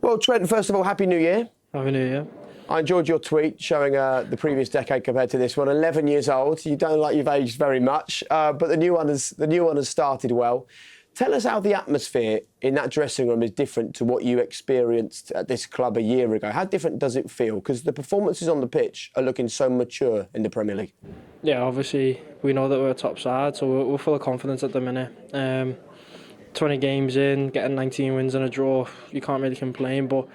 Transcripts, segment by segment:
Well, Trent, first of all, Happy New Year. Happy New Year. I enjoyed your tweet showing the previous decade compared to this one. 11 years old. You don't look like you've aged very much, but the new one has started well. Tell us how the atmosphere in that dressing room is different to what you experienced at this club a year ago. How different does it feel? Because the performances on the pitch are looking so mature in the Premier League. Yeah, obviously we know that we're a top side, so we're full of confidence at the minute. 20 games in, getting 19 wins and a draw, you can't really complain. But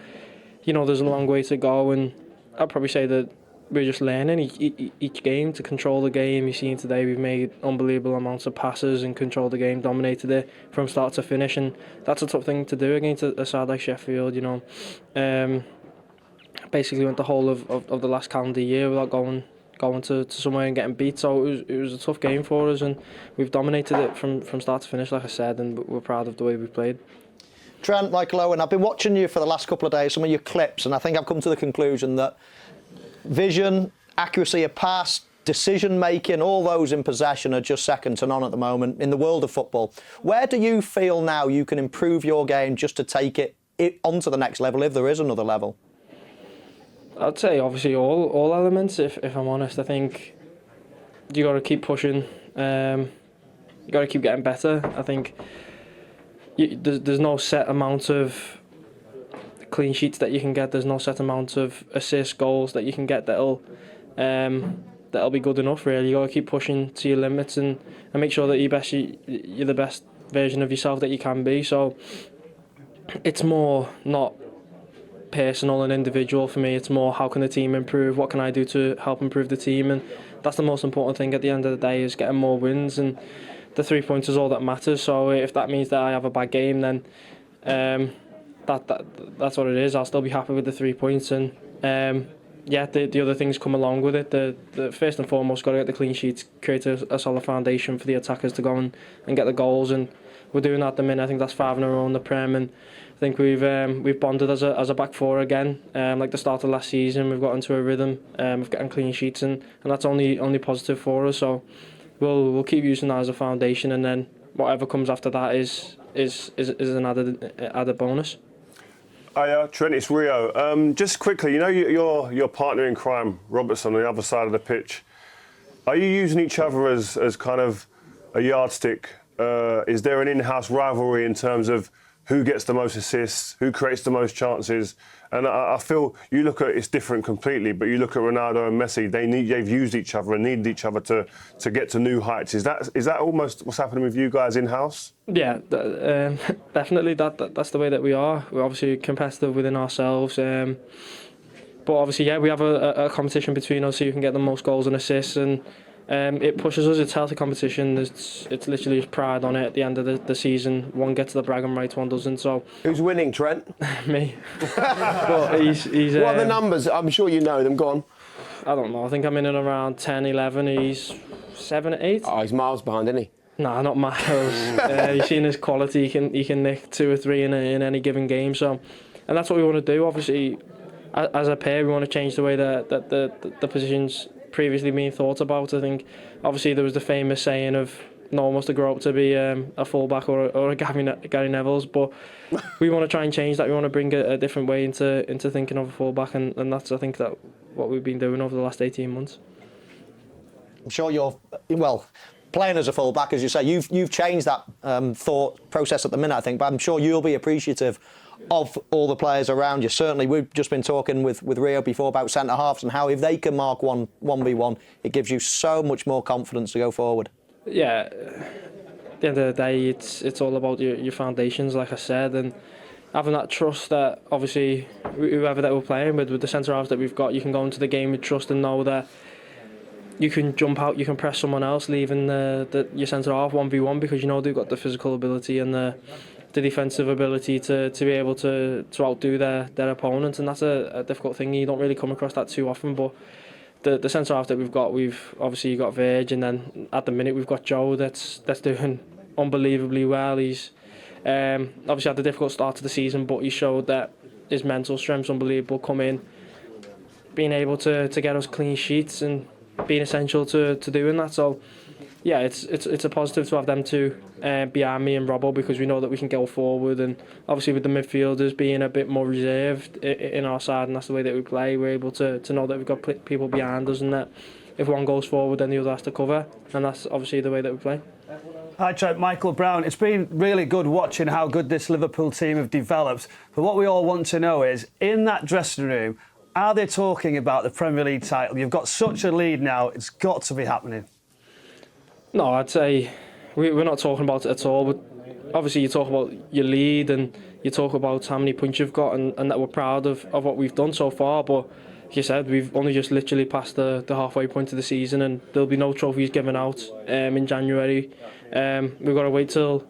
you know, there's a long way to go, and I'd probably say that we're just learning each game to control the game. You've seen today we've made unbelievable amounts of passes and controlled the game, dominated it from start to finish, and that's a tough thing to do against a side like Sheffield. You know, basically went the whole of the last calendar year without going to somewhere and getting beat. So it was a tough game for us, and we've dominated it from start to finish, like I said, and we're proud of the way we've played. Trent, Michael Owen, I've been watching you for the last couple of days, some of your clips, and I think I've come to the conclusion that vision, accuracy of pass, decision-making, all those in possession are just second to none at the moment in the world of football. Where do you feel now you can improve your game just to take it onto the next level, if there is another level? I'd say obviously all elements, if I'm honest. I think you got to keep pushing, you got to keep getting better. I think there's no set amount of clean sheets that you can get. There's no set amount of assist goals that you can get that'll be good enough. Really, you got to keep pushing to your limits and make sure that you're the best version of yourself that you can be. So it's more not personal and individual for me. It's more, how can the team improve? What can I do to help improve the team? And that's the most important thing at the end of the day, is getting more wins, and the 3 points is all that matters. So if that means that I have a bad game, then that's what it is. I'll still be happy with the 3 points, and the other things come along with it. The first and foremost, got to get the clean sheets, create a solid foundation for the attackers to go and get the goals, and we're doing that at the minute. I think that's 5 in a row in the Prem, and I think we've bonded as a back four again. Like the start of last season, we've got into a rhythm of getting clean sheets, and that's only positive for us. So we'll keep using that as a foundation, and then whatever comes after that is an added bonus. Hiya, Trent, it's Rio. Just quickly, you know your partner in crime, Robertson, on the other side of the pitch. Are you using each other as kind of a yardstick? Is there an in-house rivalry in terms of who gets the most assists, who creates the most chances? And I feel you look at it's different completely, but you look at Ronaldo and Messi, they've used each other and needed each other to get to new heights. Is that almost what's happening with you guys in-house? Yeah, definitely. That's the way that we are. We're obviously competitive within ourselves. But obviously, yeah, we have a competition between us, so you can get the most goals and assists, and it pushes us. It's healthy competition. It's literally just pride on it at the end of the season. One gets the bragging rights, one doesn't. So Who's winning, Trent? me. But he's What are the numbers? I'm sure you know them. Go on. I don't know. I think I'm in and around 10, 11. He's 7, 8. Oh, he's miles behind, isn't he? Nah, not miles. You've seen his quality. He can nick 2 or 3 in any given game. So, and that's what we want to do. Obviously, as a pair, we want to change the way that the positions previously being thought about. I think obviously there was the famous saying of no one wants to grow up to be a fullback or a Gary Neville's, but we want to try and change that. We want to bring a different way into thinking of a fullback, and that's, I think, that what we've been doing over the last 18 months. I'm sure you're, playing as a fullback, as you say, you've changed that thought process at the minute, I think, but I'm sure you'll be appreciative of all the players around you. Certainly, we've just been talking with Rio before about centre-halves and how if they can mark 1v1, it gives you so much more confidence to go forward. Yeah, at the end of the day, it's all about your foundations, like I said, and having that trust that obviously whoever that we're playing with the centre-halves that we've got, you can go into the game with trust and know that you can jump out, you can press someone else, leaving your centre-half 1v1, because you know they've got the physical ability and the defensive ability to be able to outdo their opponent, and that's a difficult thing. You don't really come across that too often, but the centre half that we've obviously got Verge, and then at the minute we've got Joe that's doing unbelievably well. He's obviously had a difficult start to the season, but he showed that his mental strength's unbelievable. Come in, being able to get us clean sheets and being essential to doing that. So yeah, it's a positive to have them two behind me and Robbo, because we know that we can go forward, and obviously with the midfielders being a bit more reserved in our side, and that's the way that we play, we're able to know that we've got people behind us, and that if one goes forward then the other has to cover, and that's obviously the way that we play. Hi Trent, Michael Brown. It's been really good watching how good this Liverpool team have developed, but what we all want to know is, in that dressing room, are they talking about the Premier League title? You've got such a lead now, it's got to be happening. No, I'd say we're not talking about it at all, but obviously you talk about your lead and you talk about how many points you've got, and that we're proud of what we've done so far, but like you said, we've only just literally passed the halfway point of the season, and there'll be no trophies given out in January. We've got to wait till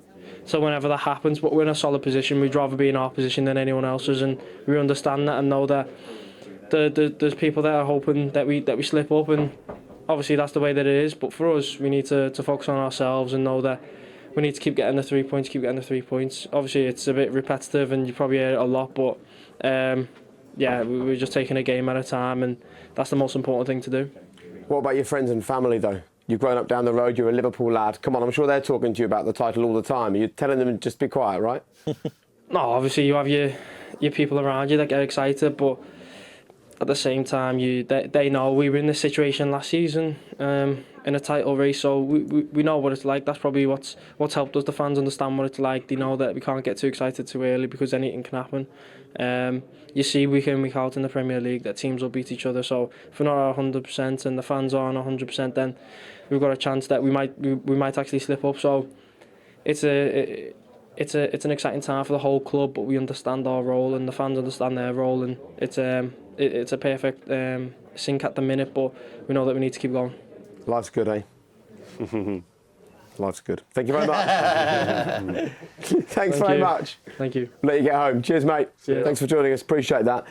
whenever that happens, but we're in a solid position. We'd rather be in our position than anyone else's, and we understand that and know that there's people that are hoping that we slip up, and obviously that's the way that it is. But for us, we need to focus on ourselves and know that we need to keep getting the 3 points. Obviously it's a bit repetitive and you probably hear it a lot, but yeah, we're just taking a game at a time, and that's the most important thing to do. What about your friends and family, though? You've grown up down the road, you're a Liverpool lad. Come on, I'm sure they're talking to you about the title all the time. You're telling them to just be quiet, right? No, obviously you have your people around you that get excited, but at the same time, they know we were in this situation last season in a title race, so we know what it's like. That's probably what's helped us. The fans understand what it's like. They know that we can't get too excited too early because anything can happen. You see week in, week out in the Premier League that teams will beat each other, so if we're not 100% and the fans aren't 100%, then we've got a chance that we might actually slip up. So it's an exciting time for the whole club, but we understand our role and the fans understand their role, and it's a perfect sync at the minute, but we know that we need to keep going. Life's good, eh? Life's good. Thank you very much. Thanks very much. Thank you. Let you get home. Cheers, mate. Yeah. Thanks for joining us. Appreciate that.